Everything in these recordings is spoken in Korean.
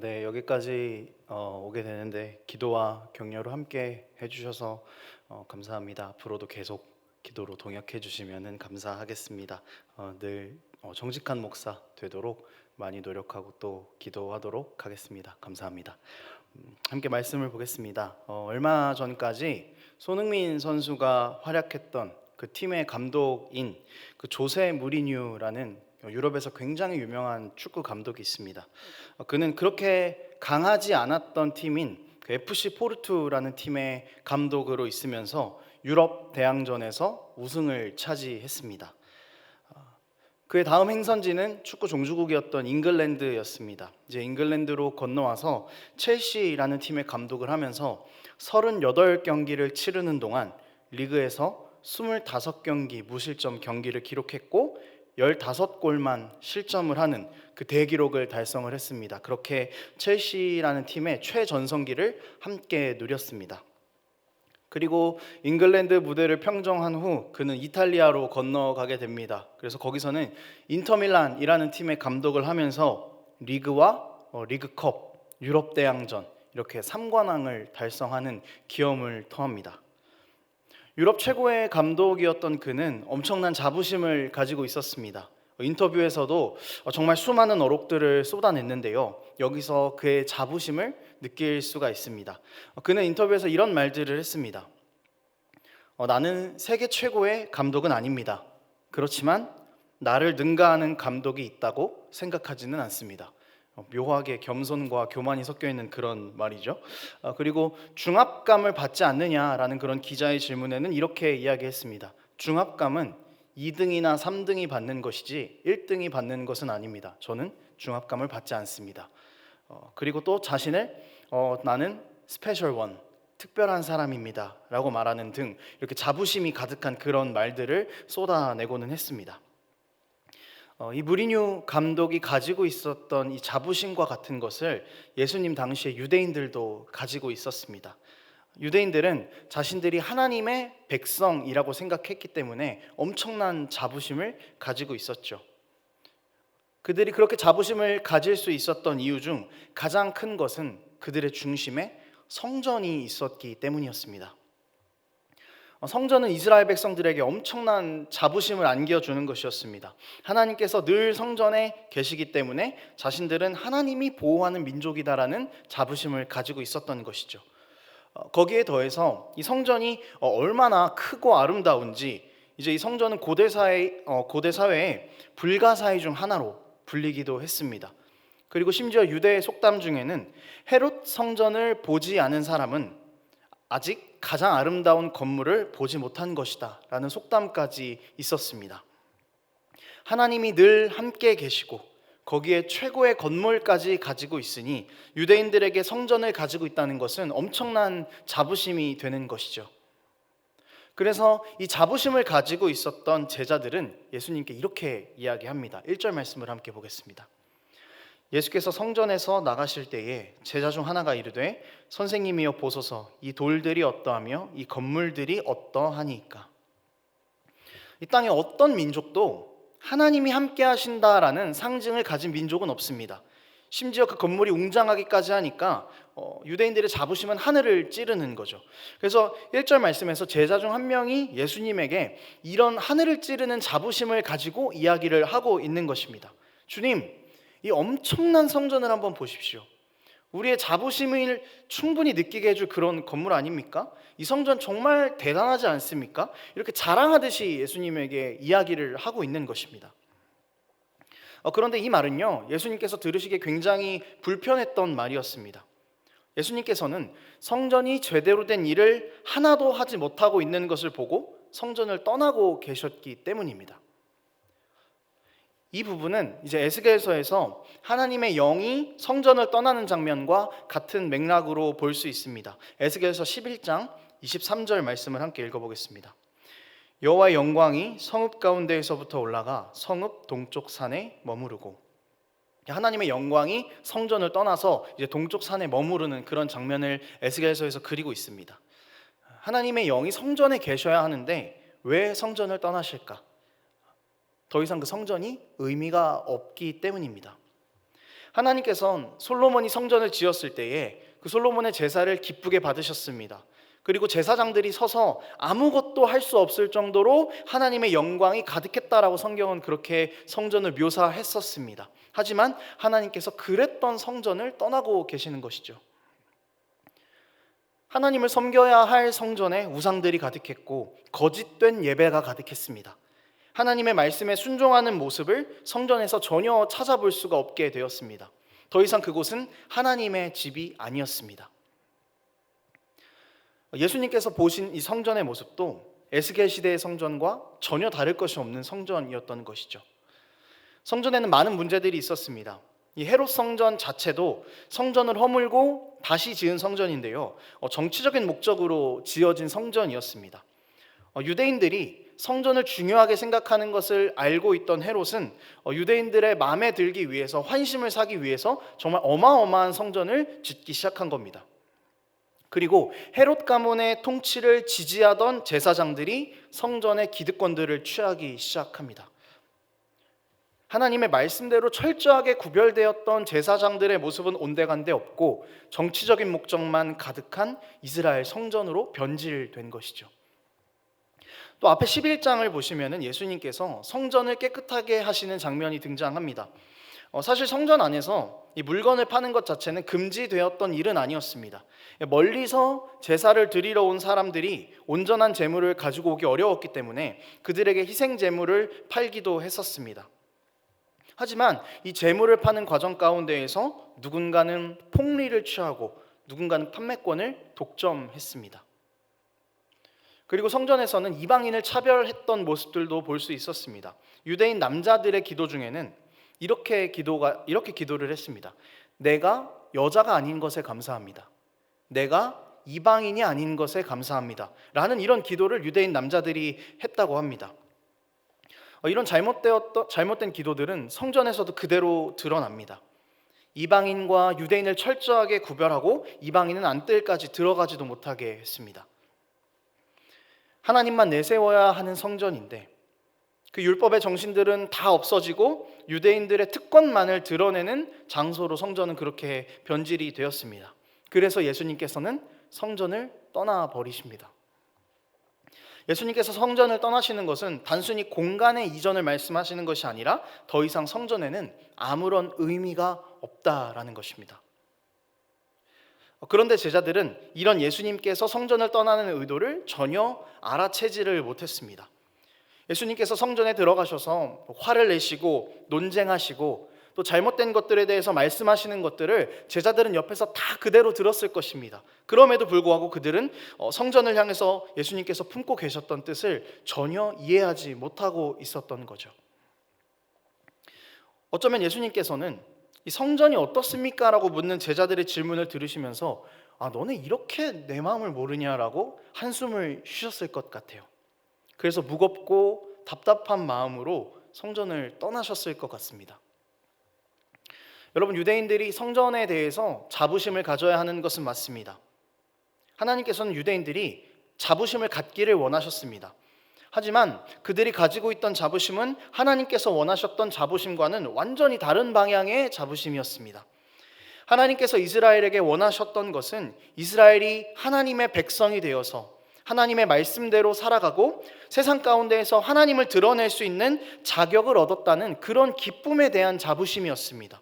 네, 여기까지 오게 되는데 기도와 격려로 함께 해주셔서 감사합니다. 앞으로도 계속 기도로 동역해 주시면 감사하겠습니다. 늘 정직한 목사 되도록 많이 노력하고 또 기도하도록 하겠습니다. 감사합니다. 함께 말씀을 보겠습니다. 얼마 전까지 손흥민 선수가 활약했던 그 팀의 감독인 그 조세 무리뉴라는 유럽에서 굉장히 유명한 축구 감독이 있습니다. 그는 그렇게 강하지 않았던 팀인 그 FC 포르투라는 팀의 감독으로 있으면서 유럽 대항전에서 우승을 차지했습니다. 그의 다음 행선지는 축구 종주국이었던 잉글랜드였습니다. 이제 잉글랜드로 건너와서 첼시라는 팀의 감독을 하면서 38경기를 치르는 동안 리그에서 25경기 무실점 경기를 기록했고 15골만 실점을 하는 그 대기록을 달성을 했습니다. 그렇게 첼시라는 팀의 최전성기를 함께 누렸습니다. 그리고 잉글랜드 무대를 평정한 후 그는 이탈리아로 건너가게 됩니다. 그래서 거기서는 인터밀란이라는 팀의 감독을 하면서 리그와 리그컵, 유럽 대항전 이렇게 3관왕을 달성하는 기염을 토합니다. 유럽 최고의 감독이었던 그는 엄청난 자부심을 가지고 있었습니다. 인터뷰에서도 정말 수많은 어록들을 쏟아냈는데요. 여기서 그의 자부심을 느낄 수가 있습니다. 그는 인터뷰에서 이런 말들을 했습니다. 나는 세계 최고의 감독은 아닙니다. 그렇지만 나를 능가하는 감독이 있다고 생각하지는 않습니다. 묘하게 겸손과 교만이 섞여 있는 그런 말이죠. 그리고 중압감을 받지 않느냐라는 그런 기자의 질문에는 이렇게 이야기했습니다. 중압감은 2등이나 3등이 받는 것이지 1등이 받는 것은 아닙니다. 저는 중압감을 받지 않습니다. 그리고 또 자신을 나는 스페셜 원, 특별한 사람입니다 라고 말하는 등 이렇게 자부심이 가득한 그런 말들을 쏟아내고는 했습니다. 이 무리뉴 감독이 가지고 있었던 이 자부심과 같은 것을 예수님 당시에 유대인들도 가지고 있었습니다. 유대인들은 자신들이 하나님의 백성이라고 생각했기 때문에 엄청난 자부심을 가지고 있었죠. 그들이 그렇게 자부심을 가질 수 있었던 이유 중 가장 큰 것은 그들의 중심에 성전이 있었기 때문이었습니다. 성전은 이스라엘 백성들에게 엄청난 자부심을 안겨주는 것이었습니다. 하나님께서 늘 성전에 계시기 때문에 자신들은 하나님이 보호하는 민족이다라는 자부심을 가지고 있었던 것이죠. 거기에 더해서 이 성전이 얼마나 크고 아름다운지 이제 이 성전은 고대 사회의 불가사의 중 하나로 불리기도 했습니다. 그리고 심지어 유대의 속담 중에는 헤롯 성전을 보지 않은 사람은 아직 가장 아름다운 건물을 보지 못한 것이다 라는 속담까지 있었습니다. 하나님이 늘 함께 계시고 거기에 최고의 건물까지 가지고 있으니 유대인들에게 성전을 가지고 있다는 것은 엄청난 자부심이 되는 것이죠. 그래서 이 자부심을 가지고 있었던 제자들은 예수님께 이렇게 이야기합니다. 1절 말씀을 함께 보겠습니다. 예수께서 성전에서 나가실 때에 제자 중 하나가 이르되 선생님이여 보소서 이 돌들이 어떠하며 이 건물들이 어떠하니까. 이 땅에 어떤 민족도 하나님이 함께 하신다라는 상징을 가진 민족은 없습니다. 심지어 그 건물이 웅장하기까지 하니까 유대인들의 자부심은 하늘을 찌르는 거죠. 그래서 1절 말씀에서 제자 중 한 명이 예수님에게 이런 하늘을 찌르는 자부심을 가지고 이야기를 하고 있는 것입니다. 주님, 이 엄청난 성전을 한번 보십시오. 우리의 자부심을 충분히 느끼게 해줄 그런 건물 아닙니까? 이 성전 정말 대단하지 않습니까? 이렇게 자랑하듯이 예수님에게 이야기를 하고 있는 것입니다. 그런데 이 말은요, 예수님께서 들으시기에 굉장히 불편했던 말이었습니다. 예수님께서는 성전이 제대로 된 일을 하나도 하지 못하고 있는 것을 보고 성전을 떠나고 계셨기 때문입니다. 이 부분은 이제 에스겔서에서 하나님의 영이 성전을 떠나는 장면과 같은 맥락으로 볼 수 있습니다. 에스겔서 11장 23절 말씀을 함께 읽어보겠습니다. 여호와의 영광이 성읍 가운데에서부터 올라가 성읍 동쪽 산에 머무르고, 하나님의 영광이 성전을 떠나서 이제 동쪽 산에 머무르는 그런 장면을 에스겔서에서 그리고 있습니다. 하나님의 영이 성전에 계셔야 하는데 왜 성전을 떠나실까? 더 이상 그 성전이 의미가 없기 때문입니다. 하나님께서는 솔로몬이 성전을 지었을 때에 그 솔로몬의 제사를 기쁘게 받으셨습니다. 그리고 제사장들이 서서 아무것도 할 수 없을 정도로 하나님의 영광이 가득했다라고 성경은 그렇게 성전을 묘사했었습니다. 하지만 하나님께서 그랬던 성전을 떠나고 계시는 것이죠. 하나님을 섬겨야 할 성전에 우상들이 가득했고 거짓된 예배가 가득했습니다. 하나님의 말씀에 순종하는 모습을 성전에서 전혀 찾아볼 수가 없게 되었습니다. 더 이상 그곳은 하나님의 집이 아니었습니다. 예수님께서 보신 이 성전의 모습도 에스겔 시대의 성전과 전혀 다를 것이 없는 성전이었던 것이죠. 성전에는 많은 문제들이 있었습니다. 이 헤롯 성전 자체도 성전을 허물고 다시 지은 성전인데요, 정치적인 목적으로 지어진 성전이었습니다. 유대인들이 성전을 중요하게 생각하는 것을 알고 있던 헤롯은 유대인들의 마음에 들기 위해서, 환심을 사기 위해서 정말 어마어마한 성전을 짓기 시작한 겁니다. 그리고 헤롯 가문의 통치를 지지하던 제사장들이 성전의 기득권들을 취하기 시작합니다. 하나님의 말씀대로 철저하게 구별되었던 제사장들의 모습은 온데간데 없고 정치적인 목적만 가득한 이스라엘 성전으로 변질된 것이죠. 또 앞에 11장을 보시면 예수님께서 성전을 깨끗하게 하시는 장면이 등장합니다. 사실 성전 안에서 이 물건을 파는 것 자체는 금지되었던 일은 아니었습니다. 멀리서 제사를 드리러 온 사람들이 온전한 제물을 가지고 오기 어려웠기 때문에 그들에게 희생 제물을 팔기도 했었습니다. 하지만 이 제물을 파는 과정 가운데에서 누군가는 폭리를 취하고 누군가는 판매권을 독점했습니다. 그리고 성전에서는 이방인을 차별했던 모습들도 볼 수 있었습니다. 유대인 남자들의 기도 중에는 이렇게 기도를 했습니다. 내가 여자가 아닌 것에 감사합니다. 내가 이방인이 아닌 것에 감사합니다. 라는 이런 기도를 유대인 남자들이 했다고 합니다. 이런 잘못된 기도들은 성전에서도 그대로 드러납니다. 이방인과 유대인을 철저하게 구별하고 이방인은 안뜰까지 들어가지도 못하게 했습니다. 하나님만 내세워야 하는 성전인데 그 율법의 정신들은 다 없어지고 유대인들의 특권만을 드러내는 장소로 성전은 그렇게 변질이 되었습니다. 그래서 예수님께서는 성전을 떠나버리십니다. 예수님께서 성전을 떠나시는 것은 단순히 공간의 이전을 말씀하시는 것이 아니라 더 이상 성전에는 아무런 의미가 없다라는 것입니다. 그런데 제자들은 이런 예수님께서 성전을 떠나는 의도를 전혀 알아채지를 못했습니다. 예수님께서 성전에 들어가셔서 화를 내시고 논쟁하시고 또 잘못된 것들에 대해서 말씀하시는 것들을 제자들은 옆에서 다 그대로 들었을 것입니다. 그럼에도 불구하고 그들은 성전을 향해서 예수님께서 품고 계셨던 뜻을 전혀 이해하지 못하고 있었던 거죠. 어쩌면 예수님께서는 이 성전이 어떻습니까? 라고 묻는 제자들의 질문을 들으시면서 너네 이렇게 내 마음을 모르냐라고 한숨을 쉬셨을 것 같아요. 그래서 무겁고 답답한 마음으로 성전을 떠나셨을 것 같습니다. 여러분, 유대인들이 성전에 대해서 자부심을 가져야 하는 것은 맞습니다. 하나님께서는 유대인들이 자부심을 갖기를 원하셨습니다. 하지만 그들이 가지고 있던 자부심은 하나님께서 원하셨던 자부심과는 완전히 다른 방향의 자부심이었습니다. 하나님께서 이스라엘에게 원하셨던 것은 이스라엘이 하나님의 백성이 되어서 하나님의 말씀대로 살아가고 세상 가운데에서 하나님을 드러낼 수 있는 자격을 얻었다는 그런 기쁨에 대한 자부심이었습니다.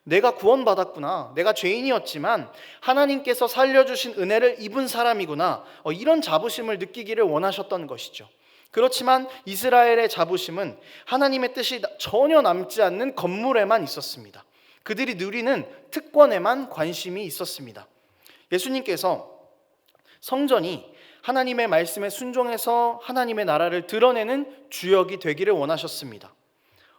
내가 구원받았구나, 내가 죄인이었지만 하나님께서 살려주신 은혜를 입은 사람이구나, 이런 자부심을 느끼기를 원하셨던 것이죠. 그렇지만 이스라엘의 자부심은 하나님의 뜻이 전혀 남지 않는 건물에만 있었습니다. 그들이 누리는 특권에만 관심이 있었습니다. 예수님께서 성전이 하나님의 말씀에 순종해서 하나님의 나라를 드러내는 주역이 되기를 원하셨습니다.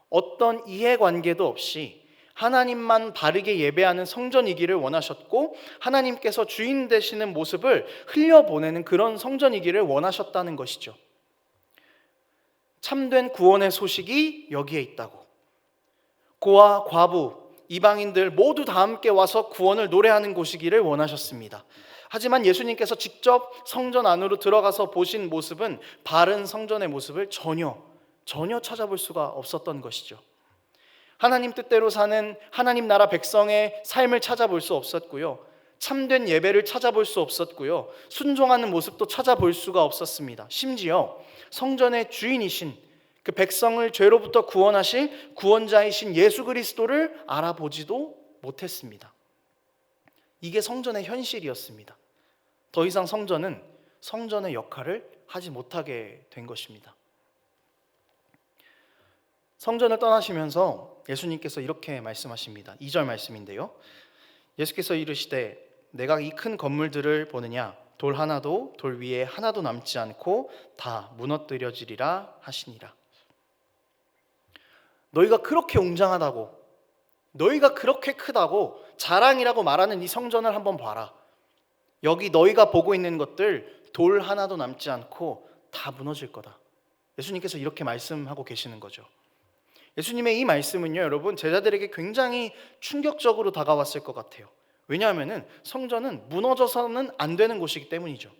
어떤 이해관계도 없이 하나님만 바르게 예배하는 성전이기를 원하셨고 하나님께서 주인 되시는 모습을 흘려보내는 그런 성전이기를 원하셨다는 것이죠. 참된 구원의 소식이 여기에 있다고. 고아, 과부, 이방인들 모두 다 함께 와서 구원을 노래하는 곳이기를 원하셨습니다. 하지만 예수님께서 직접 성전 안으로 들어가서 보신 모습은 바른 성전의 모습을 전혀 찾아볼 수가 없었던 것이죠. 하나님 뜻대로 사는 하나님 나라 백성의 삶을 찾아볼 수 없었고요. 참된 예배를 찾아볼 수 없었고요. 순종하는 모습도 찾아볼 수가 없었습니다. 심지어 성전의 주인이신 그 백성을 죄로부터 구원하실 구원자이신 예수 그리스도를 알아보지도 못했습니다. 이게 성전의 현실이었습니다. 더 이상 성전은 성전의 역할을 하지 못하게 된 것입니다. 성전을 떠나시면서 예수님께서 이렇게 말씀하십니다. 2절 말씀인데요. 예수께서 이르시되 내가 이 큰 건물들을 보느냐 돌 하나도 돌 위에 하나도 남지 않고 다 무너뜨려지리라 하시니라. 너희가 그렇게 웅장하다고, 너희가 그렇게 크다고 자랑이라고 말하는 이 성전을 한번 봐라. 여기 너희가 보고 있는 것들 돌 하나도 남지 않고 다 무너질 거다. 예수님께서 이렇게 말씀하고 계시는 거죠. 예수님의 이 말씀은요, 여러분, 제자들에게 굉장히 충격적으로 다가왔을 것 같아요. 왜냐하면 성전은 무너져서는 안 되는 곳이기 때문이죠.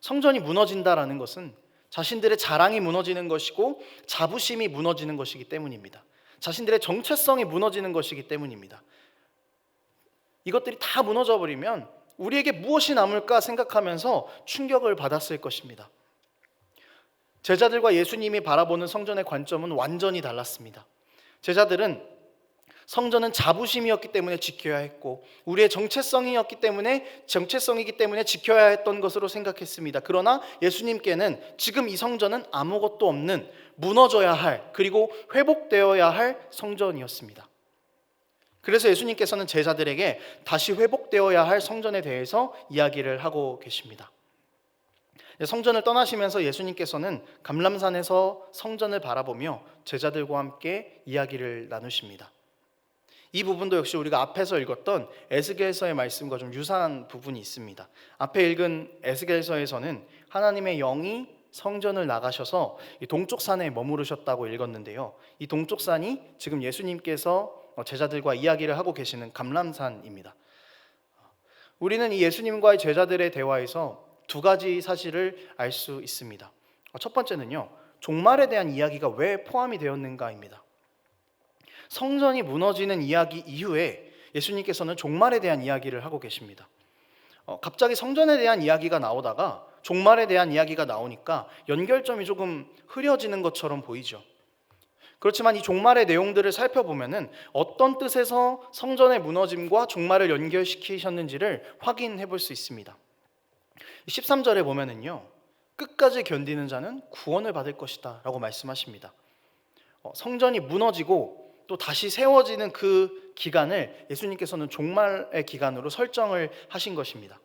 성전이 무너진다라는 것은 자신들의 자랑이 무너지는 것이고 자부심이 무너지는 것이기 때문입니다. 자신들의 정체성이 무너지는 것이기 때문입니다. 이것들이 다 무너져 버리면 우리에게 무엇이 남을까 생각하면서 충격을 받았을 것입니다. 제자들과 예수님이 바라보는 성전의 관점은 완전히 달랐습니다. 제자들은 성전은 자부심이었기 때문에 지켜야 했고 우리의 정체성이기 때문에 지켜야 했던 것으로 생각했습니다. 그러나 예수님께는 지금 이 성전은 아무것도 없는 무너져야 할 그리고 회복되어야 할 성전이었습니다. 그래서 예수님께서는 제자들에게 다시 회복되어야 할 성전에 대해서 이야기를 하고 계십니다. 성전을 떠나시면서 예수님께서는 감람산에서 성전을 바라보며 제자들과 함께 이야기를 나누십니다. 이 부분도 역시 우리가 앞에서 읽었던 에스겔서의 말씀과 좀 유사한 부분이 있습니다. 앞에 읽은 에스겔서에서는 하나님의 영이 성전을 나가셔서 이 동쪽 산에 머무르셨다고 읽었는데요. 이 동쪽 산이 지금 예수님께서 제자들과 이야기를 하고 계시는 감람산입니다. 우리는 이 예수님과의 제자들의 대화에서 두 가지 사실을 알 수 있습니다. 첫 번째는요, 종말에 대한 이야기가 왜 포함이 되었는가입니다. 성전이 무너지는 이야기 이후에 예수님께서는 종말에 대한 이야기를 하고 계십니다. 갑자기 성전에 대한 이야기가 나오다가 종말에 대한 이야기가 나오니까 연결점이 조금 흐려지는 것처럼 보이죠. 그렇지만 이 종말의 내용들을 살펴보면은 어떤 뜻에서 성전의 무너짐과 종말을 연결시키셨는지를 확인해 볼 수 있습니다. 13절에 보면은요, 끝까지 견디는 자는 구원을 받을 것이다 라고 말씀하십니다. 성전이 무너지고 또 다시 세워지는 그 기간을 예수님께서는 종말의 기간으로 설정을 하신 것입니다.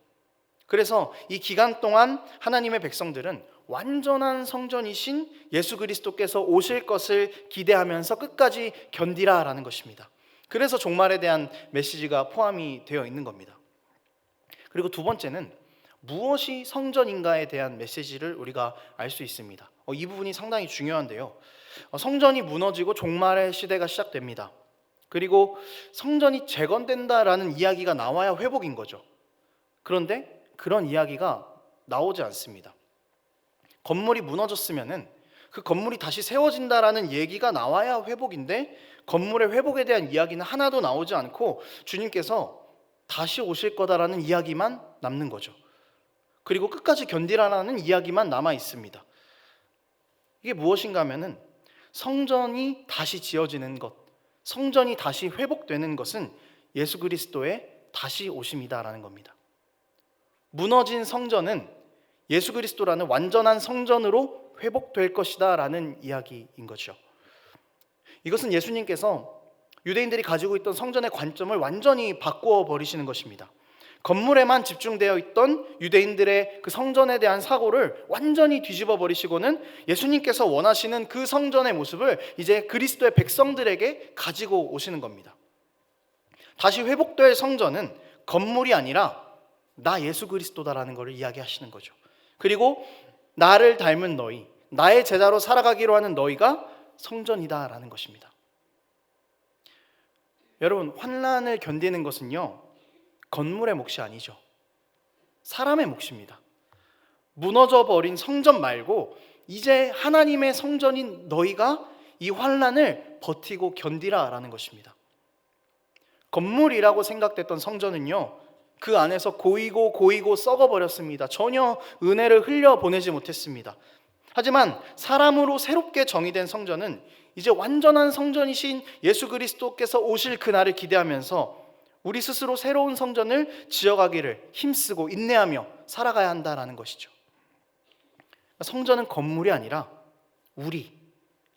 그래서 이 기간 동안 하나님의 백성들은 완전한 성전이신 예수 그리스도께서 오실 것을 기대하면서 끝까지 견디라라는 것입니다. 그래서 종말에 대한 메시지가 포함이 되어 있는 겁니다. 그리고 두 번째는 무엇이 성전인가에 대한 메시지를 우리가 알 수 있습니다. 이 부분이 상당히 중요한데요. 성전이 무너지고 종말의 시대가 시작됩니다. 그리고 성전이 재건된다라는 이야기가 나와야 회복인 거죠. 그런데 그런 이야기가 나오지 않습니다. 건물이 무너졌으면은 그 건물이 다시 세워진다라는 얘기가 나와야 회복인데 건물의 회복에 대한 이야기는 하나도 나오지 않고 주님께서 다시 오실 거다라는 이야기만 남는 거죠. 그리고 끝까지 견디라라는 이야기만 남아 있습니다. 이게 무엇인가 하면은 성전이 다시 지어지는 것, 성전이 다시 회복되는 것은 예수 그리스도의 다시 오심이다라는 겁니다. 무너진 성전은 예수 그리스도라는 완전한 성전으로 회복될 것이다 라는 이야기인 거죠. 이것은 예수님께서 유대인들이 가지고 있던 성전의 관점을 완전히 바꾸어 버리시는 것입니다. 건물에만 집중되어 있던 유대인들의 그 성전에 대한 사고를 완전히 뒤집어 버리시고는 예수님께서 원하시는 그 성전의 모습을 이제 그리스도의 백성들에게 가지고 오시는 겁니다. 다시 회복될 성전은 건물이 아니라 나 예수 그리스도다라는 것을 이야기하시는 거죠. 그리고 나를 닮은 너희, 나의 제자로 살아가기로 하는 너희가 성전이다라는 것입니다. 여러분, 환난을 견디는 것은요, 건물의 몫이 아니죠. 사람의 몫입니다. 무너져 버린 성전 말고 이제 하나님의 성전인 너희가 이 환난을 버티고 견디라라는 것입니다. 건물이라고 생각됐던 성전은요, 그 안에서 고이고 썩어버렸습니다. 전혀 은혜를 흘려보내지 못했습니다. 하지만 사람으로 새롭게 정의된 성전은 이제 완전한 성전이신 예수 그리스도께서 오실 그날을 기대하면서 우리 스스로 새로운 성전을 지어가기를 힘쓰고 인내하며 살아가야 한다라는 것이죠. 성전은 건물이 아니라 우리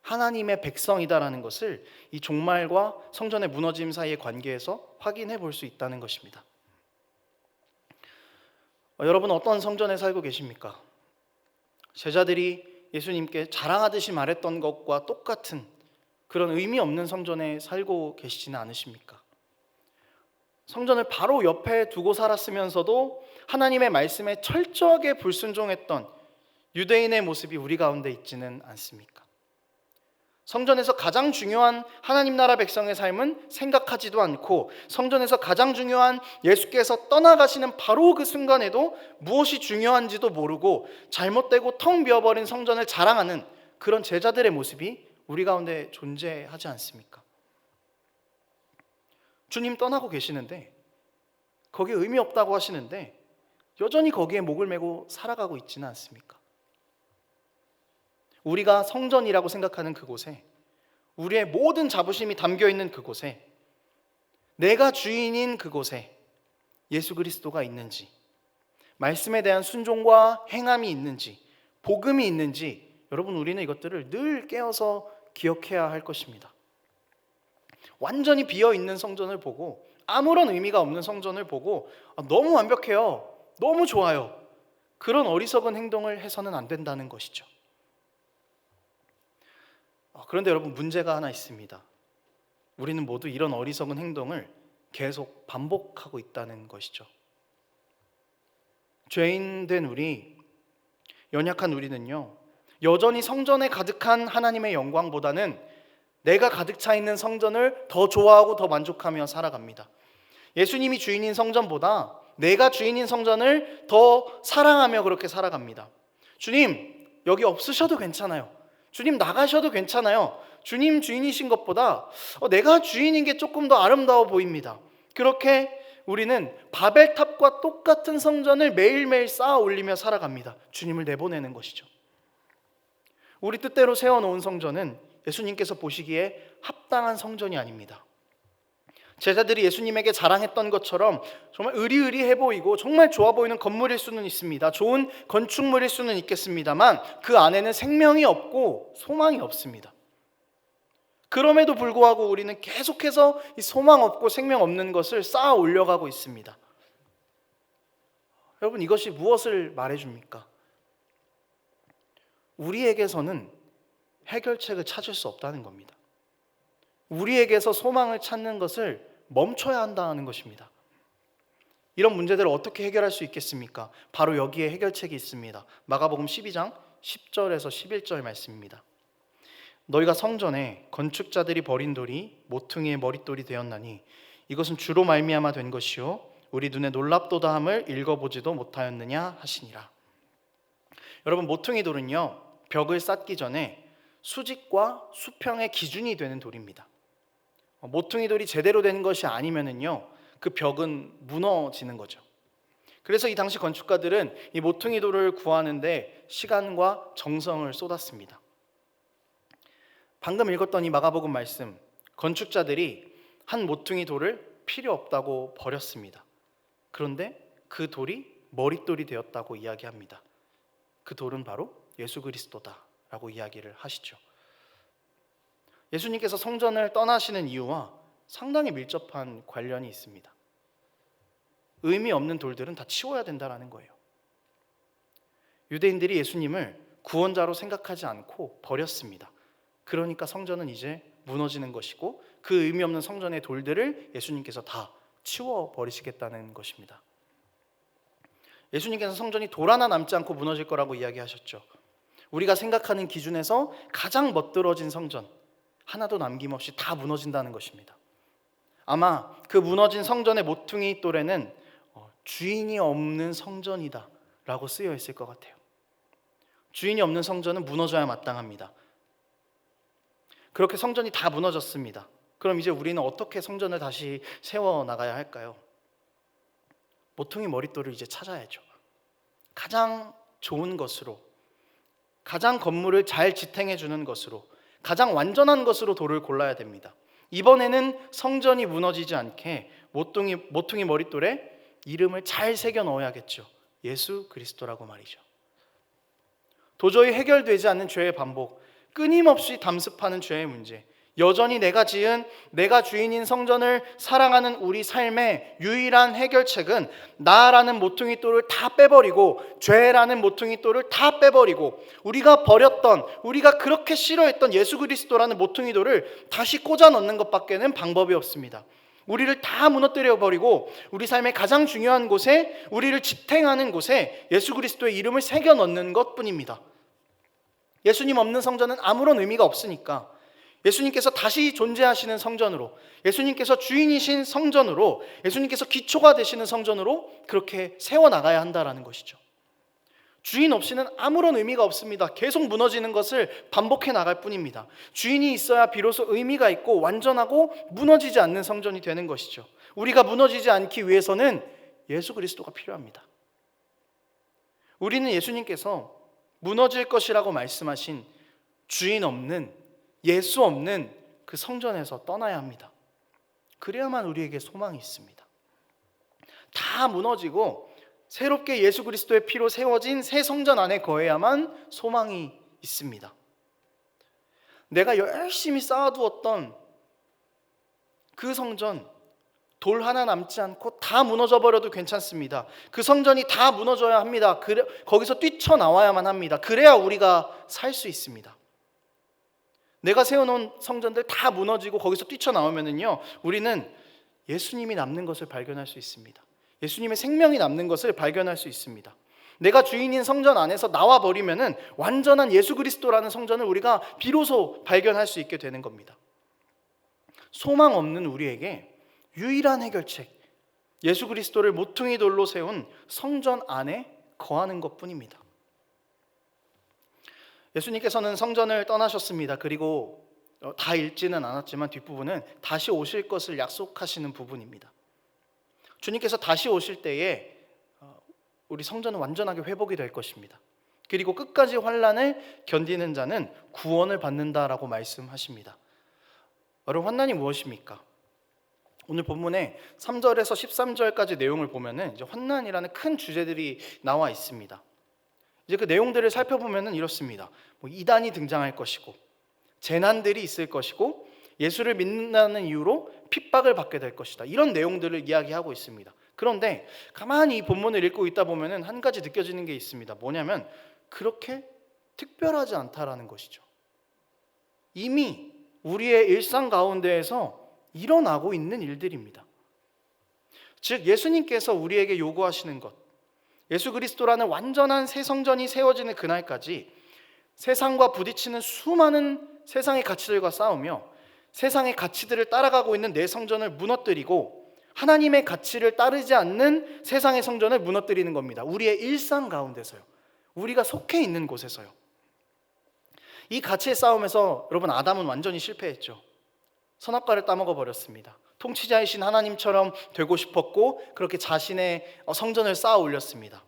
하나님의 백성이다라는 것을 이 종말과 성전의 무너짐 사이의 관계에서 확인해 볼 수 있다는 것입니다. 여러분, 어떤 성전에 살고 계십니까? 제자들이 예수님께 자랑하듯이 말했던 것과 똑같은 그런 의미 없는 성전에 살고 계시지는 않으십니까? 성전을 바로 옆에 두고 살았으면서도 하나님의 말씀에 철저하게 불순종했던 유대인의 모습이 우리 가운데 있지는 않습니까? 성전에서 가장 중요한 하나님 나라 백성의 삶은 생각하지도 않고, 성전에서 가장 중요한 예수께서 떠나가시는 바로 그 순간에도 무엇이 중요한지도 모르고 잘못되고 텅 비어버린 성전을 자랑하는 그런 제자들의 모습이 우리 가운데 존재하지 않습니까? 주님 떠나고 계시는데, 거기에 의미 없다고 하시는데 여전히 거기에 목을 메고 살아가고 있지는 않습니까? 우리가 성전이라고 생각하는 그곳에, 우리의 모든 자부심이 담겨있는 그곳에, 내가 주인인 그곳에 예수 그리스도가 있는지, 말씀에 대한 순종과 행함이 있는지, 복음이 있는지, 여러분, 우리는 이것들을 늘 깨어서 기억해야 할 것입니다. 완전히 비어있는 성전을 보고, 아무런 의미가 없는 성전을 보고 너무 완벽해요, 너무 좋아요, 그런 어리석은 행동을 해서는 안 된다는 것이죠. 그런데 여러분, 문제가 하나 있습니다. 우리는 모두 이런 어리석은 행동을 계속 반복하고 있다는 것이죠. 죄인된 우리, 연약한 우리는요, 여전히 성전에 가득한 하나님의 영광보다는 내가 가득 차 있는 성전을 더 좋아하고 더 만족하며 살아갑니다. 예수님이 주인인 성전보다 내가 주인인 성전을 더 사랑하며 그렇게 살아갑니다. 주님, 여기 없으셔도 괜찮아요. 주님, 나가셔도 괜찮아요. 주님 주인이신 것보다 내가 주인인 게 조금 더 아름다워 보입니다. 그렇게 우리는 바벨탑과 똑같은 성전을 매일매일 쌓아 올리며 살아갑니다. 주님을 내보내는 것이죠. 우리 뜻대로 세워놓은 성전은 예수님께서 보시기에 합당한 성전이 아닙니다. 제자들이 예수님에게 자랑했던 것처럼 정말 의리의리해 보이고 정말 좋아 보이는 건물일 수는 있습니다. 좋은 건축물일 수는 있겠습니다만 그 안에는 생명이 없고 소망이 없습니다. 그럼에도 불구하고 우리는 계속해서 이 소망 없고 생명 없는 것을 쌓아 올려가고 있습니다. 여러분, 이것이 무엇을 말해줍니까? 우리에게서는 해결책을 찾을 수 없다는 겁니다. 우리에게서 소망을 찾는 것을 멈춰야 한다는 것입니다. 이런 문제들을 어떻게 해결할 수 있겠습니까? 바로 여기에 해결책이 있습니다. 마가복음 12장 10절에서 11절 말씀입니다. 너희가 성전에 건축자들이 버린 돌이 모퉁이의 머릿돌이 되었나니 이것은 주로 말미암아 된 것이요 우리 눈에 놀랍도다함을 읽어보지도 못하였느냐 하시니라. 여러분, 모퉁이 돌은요, 벽을 쌓기 전에 수직과 수평의 기준이 되는 돌입니다. 모퉁이 돌이 제대로 된 것이 아니면은요, 그 벽은 무너지는 거죠. 그래서 이 당시 건축가들은 이 모퉁이 돌을 구하는데 시간과 정성을 쏟았습니다. 방금 읽었던 이 마가복음 말씀, 건축자들이 한 모퉁이 돌을 필요 없다고 버렸습니다. 그런데 그 돌이 머릿돌이 되었다고 이야기합니다. 그 돌은 바로 예수 그리스도다라고 이야기를 하시죠. 예수님께서 성전을 떠나시는 이유와 상당히 밀접한 관련이 있습니다. 의미 없는 돌들은 다 치워야 된다는 거예요. 유대인들이 예수님을 구원자로 생각하지 않고 버렸습니다. 그러니까 성전은 이제 무너지는 것이고 그 의미 없는 성전의 돌들을 예수님께서 다 치워버리시겠다는 것입니다. 예수님께서 성전이 돌 하나 남지 않고 무너질 거라고 이야기하셨죠. 우리가 생각하는 기준에서 가장 멋들어진 성전 하나도 남김없이 다 무너진다는 것입니다. 아마 그 무너진 성전의 모퉁이 돌에는 주인이 없는 성전이다 라고 쓰여 있을 것 같아요. 주인이 없는 성전은 무너져야 마땅합니다. 그렇게 성전이 다 무너졌습니다. 그럼 이제 우리는 어떻게 성전을 다시 세워나가야 할까요? 모퉁이 머릿돌을 이제 찾아야죠. 가장 좋은 것으로, 가장 건물을 잘 지탱해 주는 것으로, 가장 완전한 것으로 돌을 골라야 됩니다. 이번에는 성전이 무너지지 않게 모퉁이 머릿돌에 이름을 잘 새겨 넣어야겠죠. 예수 그리스도라고 말이죠. 도저히 해결되지 않는 죄의 반복, 끊임없이 담습하는 죄의 문제, 여전히 내가 지은, 내가 주인인 성전을 사랑하는 우리 삶의 유일한 해결책은 나라는 모퉁이돌을 다 빼버리고, 죄라는 모퉁이돌을 다 빼버리고, 우리가 버렸던, 우리가 그렇게 싫어했던 예수 그리스도라는 모퉁이돌을 다시 꽂아 넣는 것밖에는 방법이 없습니다. 우리를 다 무너뜨려 버리고 우리 삶의 가장 중요한 곳에, 우리를 지탱하는 곳에 예수 그리스도의 이름을 새겨 넣는 것뿐입니다. 예수님 없는 성전은 아무런 의미가 없으니까 예수님께서 다시 존재하시는 성전으로, 예수님께서 주인이신 성전으로, 예수님께서 기초가 되시는 성전으로 그렇게 세워나가야 한다는 것이죠. 주인 없이는 아무런 의미가 없습니다. 계속 무너지는 것을 반복해 나갈 뿐입니다. 주인이 있어야 비로소 의미가 있고 완전하고 무너지지 않는 성전이 되는 것이죠. 우리가 무너지지 않기 위해서는 예수 그리스도가 필요합니다. 우리는 예수님께서 무너질 것이라고 말씀하신 주인 없는, 예수 없는 그 성전에서 떠나야 합니다. 그래야만 우리에게 소망이 있습니다. 다 무너지고 새롭게 예수 그리스도의 피로 세워진 새 성전 안에 거해야만 소망이 있습니다. 내가 열심히 쌓아두었던 그 성전, 돌 하나 남지 않고 다 무너져 버려도 괜찮습니다. 그 성전이 다 무너져야 합니다. 거기서 뛰쳐나와야만 합니다. 그래야 우리가 살 수 있습니다. 내가 세워놓은 성전들 다 무너지고 거기서 뛰쳐나오면은요, 우리는 예수님이 남는 것을 발견할 수 있습니다. 예수님의 생명이 남는 것을 발견할 수 있습니다. 내가 주인인 성전 안에서 나와버리면은 완전한 예수 그리스도라는 성전을 우리가 비로소 발견할 수 있게 되는 겁니다. 소망 없는 우리에게 유일한 해결책, 예수 그리스도를 모퉁이 돌로 세운 성전 안에 거하는 것뿐입니다. 예수님께서는 성전을 떠나셨습니다. 그리고 다 읽지는 않았지만 뒷부분은 다시 오실 것을 약속하시는 부분입니다. 주님께서 다시 오실 때에 우리 성전은 완전하게 회복이 될 것입니다. 그리고 끝까지 환난을 견디는 자는 구원을 받는다라고 말씀하십니다. 여러분, 환난이 무엇입니까? 오늘 본문에 3절에서 13절까지 내용을 보면은 이제 환난이라는 큰 주제들이 나와 있습니다. 이제 그 내용들을 살펴보면은 이렇습니다. 이단이 등장할 것이고, 재난들이 있을 것이고, 예수를 믿는다는 이유로 핍박을 받게 될 것이다. 이런 내용들을 이야기하고 있습니다. 그런데 가만히 이 본문을 읽고 있다 보면은 한 가지 느껴지는 게 있습니다. 뭐냐면 그렇게 특별하지 않다라는 것이죠. 이미 우리의 일상 가운데에서 일어나고 있는 일들입니다. 즉, 예수님께서 우리에게 요구하시는 것, 예수 그리스도라는 완전한 새 성전이 세워지는 그날까지 세상과 부딪히는 수많은 세상의 가치들과 싸우며 세상의 가치들을 따라가고 있는 내 성전을 무너뜨리고 하나님의 가치를 따르지 않는 세상의 성전을 무너뜨리는 겁니다. 우리의 일상 가운데서요. 우리가 속해 있는 곳에서요. 이 가치의 싸움에서 여러분, 아담은 완전히 실패했죠. 선악과를 따먹어 버렸습니다. 통치자이신 하나님처럼 되고 싶었고 그렇게 자신의 성전을 쌓아 올렸습니다.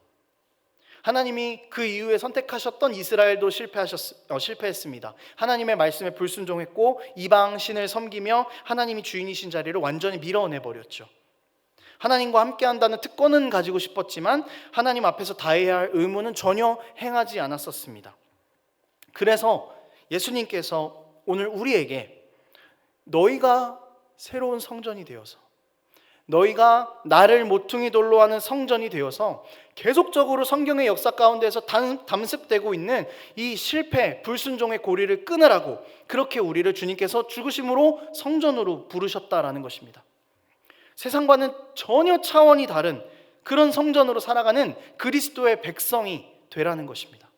하나님이 그 이후에 선택하셨던 이스라엘도 실패했습니다. 하나님의 말씀에 불순종했고 이방 신을 섬기며 하나님이 주인이신 자리를 완전히 밀어내버렸죠. 하나님과 함께한다는 특권은 가지고 싶었지만 하나님 앞에서 다해야 할 의무는 전혀 행하지 않았었습니다. 그래서 예수님께서 오늘 우리에게 너희가 새로운 성전이 되어서, 너희가 나를 모퉁이 돌로 하는 성전이 되어서 계속적으로 성경의 역사 가운데서 담습되고 있는 이 실패, 불순종의 고리를 끊으라고, 그렇게 우리를 주님께서 죽으심으로 성전으로 부르셨다라는 것입니다. 세상과는 전혀 차원이 다른 그런 성전으로 살아가는 그리스도의 백성이 되라는 것입니다.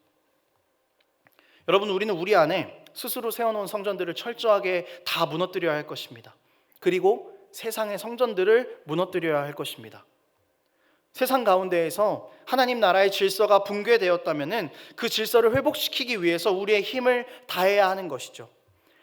여러분, 우리는 우리 안에 스스로 세워놓은 성전들을 철저하게 다 무너뜨려야 할 것입니다. 그리고 세상의 성전들을 무너뜨려야 할 것입니다. 세상 가운데에서 하나님 나라의 질서가 붕괴되었다면 그 질서를 회복시키기 위해서 우리의 힘을 다해야 하는 것이죠.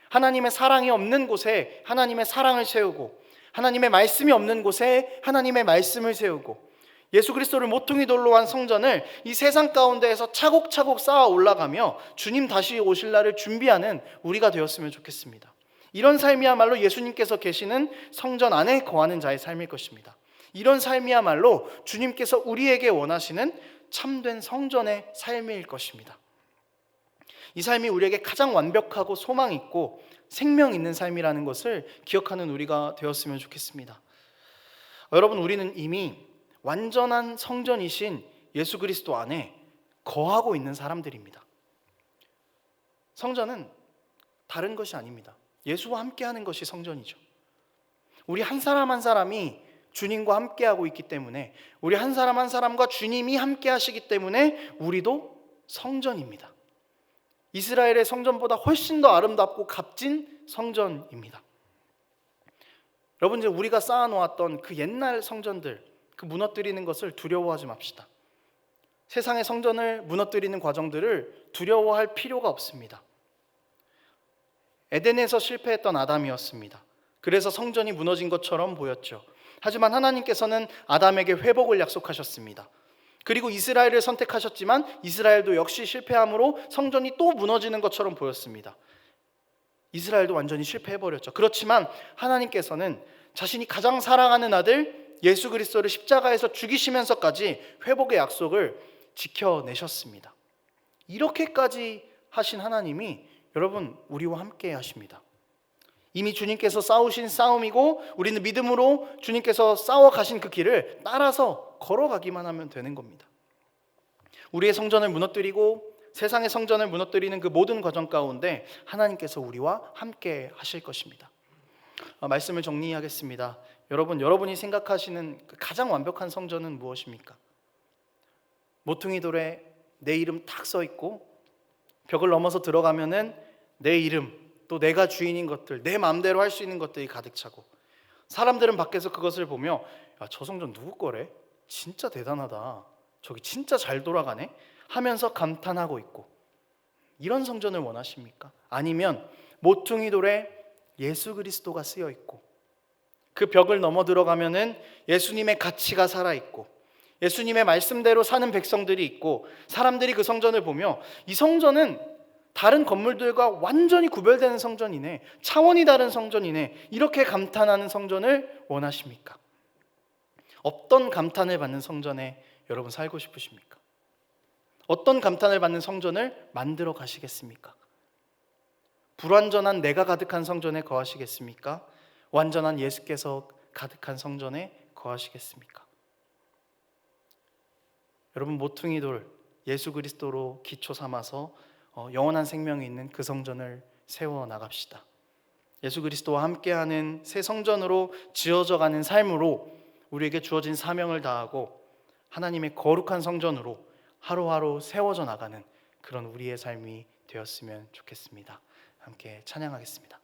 하나님의 사랑이 없는 곳에 하나님의 사랑을 세우고, 하나님의 말씀이 없는 곳에 하나님의 말씀을 세우고, 예수 그리스도를 모퉁이 돌로 한 성전을 이 세상 가운데에서 차곡차곡 쌓아 올라가며 주님 다시 오실 날을 준비하는 우리가 되었으면 좋겠습니다. 이런 삶이야말로 예수님께서 계시는 성전 안에 거하는 자의 삶일 것입니다. 이런 삶이야말로 주님께서 우리에게 원하시는 참된 성전의 삶일 것입니다. 이 삶이 우리에게 가장 완벽하고 소망 있고 생명 있는 삶이라는 것을 기억하는 우리가 되었으면 좋겠습니다. 여러분, 우리는 이미 완전한 성전이신 예수 그리스도 안에 거하고 있는 사람들입니다. 성전은 다른 것이 아닙니다. 예수와 함께하는 것이 성전이죠. 우리 한 사람 한 사람이 주님과 함께하고 있기 때문에, 우리 한 사람 한 사람과 주님이 함께하시기 때문에 우리도 성전입니다. 이스라엘의 성전보다 훨씬 더 아름답고 값진 성전입니다. 여러분, 이제 우리가 쌓아놓았던 그 옛날 성전들, 그 무너뜨리는 것을 두려워하지 맙시다. 세상의 성전을 무너뜨리는 과정들을 두려워할 필요가 없습니다. 에덴에서 실패했던 아담이었습니다. 그래서 성전이 무너진 것처럼 보였죠. 하지만 하나님께서는 아담에게 회복을 약속하셨습니다. 그리고 이스라엘을 선택하셨지만 이스라엘도 역시 실패함으로 성전이 또 무너지는 것처럼 보였습니다. 이스라엘도 완전히 실패해버렸죠. 그렇지만 하나님께서는 자신이 가장 사랑하는 아들 예수 그리스도를 십자가에서 죽이시면서까지 회복의 약속을 지켜내셨습니다. 이렇게까지 하신 하나님이 여러분, 우리와 함께 하십니다. 이미 주님께서 싸우신 싸움이고 우리는 믿음으로 주님께서 싸워가신 그 길을 따라서 걸어가기만 하면 되는 겁니다. 우리의 성전을 무너뜨리고 세상의 성전을 무너뜨리는 그 모든 과정 가운데 하나님께서 우리와 함께 하실 것입니다. 말씀을 정리하겠습니다. 여러분이 생각하시는 그 가장 완벽한 성전은 무엇입니까? 모퉁이 돌에 내 이름 딱 써 있고 벽을 넘어서 들어가면은 내 이름, 또 내가 주인인 것들, 내 마음대로 할 수 있는 것들이 가득 차고, 사람들은 밖에서 그것을 보며 야, 저 성전 누구 거래? 진짜 대단하다, 저기 진짜 잘 돌아가네 하면서 감탄하고 있고, 이런 성전을 원하십니까? 아니면 모퉁이 돌에 예수 그리스도가 쓰여 있고 그 벽을 넘어 들어가면은 예수님의 가치가 살아있고 예수님의 말씀대로 사는 백성들이 있고, 사람들이 그 성전을 보며 이 성전은 다른 건물들과 완전히 구별되는 성전이네, 차원이 다른 성전이네, 이렇게 감탄하는 성전을 원하십니까? 어떤 감탄을 받는 성전에 여러분 살고 싶으십니까? 어떤 감탄을 받는 성전을 만들어 가시겠습니까? 불완전한 내가 가득한 성전에 거하시겠습니까? 완전한 예수께서 가득한 성전에 거하시겠습니까? 여러분, 모퉁이 돌 예수 그리스도로 기초 삼아서 영원한 생명이 있는 그 성전을 세워 나갑시다. 예수 그리스도와 함께하는 새 성전으로 지어져 가는 삶으로 우리에게 주어진 사명을 다하고 하나님의 거룩한 성전으로 하루하루 세워져 나가는 그런 우리의 삶이 되었으면 좋겠습니다. 함께 찬양하겠습니다.